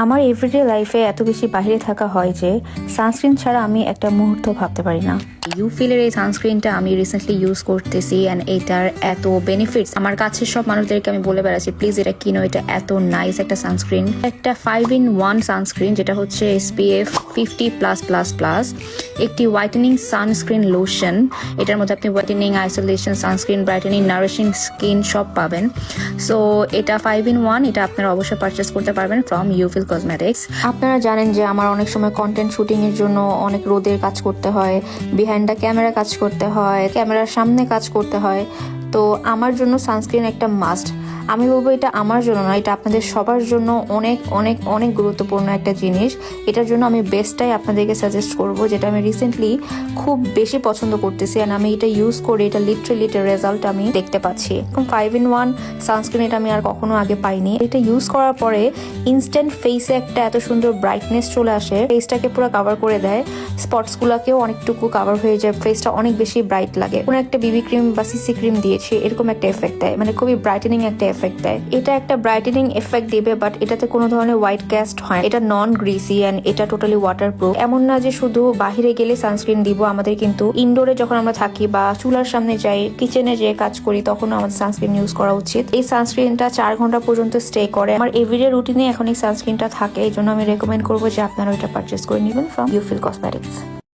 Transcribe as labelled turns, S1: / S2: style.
S1: আমার এভরিডে লাইফে এত বেশি বাইরে থাকা হয় যে সানস্ক্রিন ছাড়া আমি একটা মুহূর্ত ভাবতে পারি না। ইউফিলের এই সানস্ক্রিনটা আমি রিসেন্টলি ইউজ করতেছি অ্যান্ড এটার এত বেনিফিটস আমার কাছের সব মানুষদেরকে আমি বলে বেড়াচ্ছি প্লিজ এটা কিনো, এটা এত নাইস একটা সানস্ক্রিন। একটা 5-in-1 সানস্ক্রিন যেটা হচ্ছে SPF 50+++, একটি হোয়াইটেনিং সানস্ক্রিন লোশন, এটার মধ্যে আপনি whitening, isolation, sunscreen, brightening, nourishing skin সব পাবেন। সো এটা 5-in-1, এটা আপনারা অবশ্যই পারচেস করতে পারবেন ফ্রম ইউফিল কসমেটিক্স। আপনারা জানেন যে আমার অনেক সময় কন্টেন্ট শুটিং এর জন্য অনেক রোদের কাজ করতে হয়, বিহাইন্ড দ্য ক্যামেরা কাজ করতে হয়, ক্যামেরার সামনে কাজ করতে হয়। তো আমার জন্য সানস্ক্রিন একটা মাস্ট। আমি বলবো এটা আমার জন্য না, এটা আপনাদের সবার জন্য অনেক অনেক অনেক গুরুত্বপূর্ণ একটা জিনিস। এটার জন্য আমি বেস্টটাই আপনাদেরকে সাজেস্ট করব, যেটা আমি রিসেন্টলি খুব বেশি পছন্দ করতেছি অ্যান্ড আমি এটা ইউজ করে এটা লিটারেলি এটার রেজাল্ট আমি দেখতে পাচ্ছি। 5-in-1 সানস্ক্রিন এটা আমি আর কখনো আগে পাইনি। এটা ইউজ করার পরে ইনস্ট্যান্ট ফেসে একটা এত সুন্দর ব্রাইটনেস চলে আসে, ফেসটাকে পুরো কাভার করে দেয়, স্পটস গুলাকেও অনেকটুকু কাভার হয়ে যায়, ফেসটা অনেক বেশি ব্রাইট লাগে। কোনো একটা বিবি ক্রিম বা সিসি ক্রিম দিয়েছি এরকম একটা এফেক্ট দেয়, মানে খুবই ব্রাইটেনিং একটা এফেক্ট দেয়। এটা একটা ব্রাইটেনিং এফেক্ট দিবে, বাট এটাতে কোনো ধরনের হোয়াইট ক্যাস্ট হয়, এটা নন গ্রিসি এন্ড এটা টোটালি ওয়াটারপ্রুফ। এমন না যে শুধু বাহিরে গেলে সানস্ক্রিন দিব, আমাদের কিন্তু ইনডোরে যখন আমরা থাকি বা চুলার সামনে যাই, কিচেনে যে কাজ করি, তখন আমাদের সানস্ক্রিন ইউজ করা উচিত। এই সানস্ক্রিনটা 4 ঘন্টা পর্যন্ত স্টে করে। আমার এভরিডে রুটিনে এখন এই সানস্ক্রিনটা থাকে, এই জন্য আমি রেকমেন্ড করবো যে আপনারা এটা পারচেস করে নেবেন ফ্রম ইউফিল কসমেটিক্স।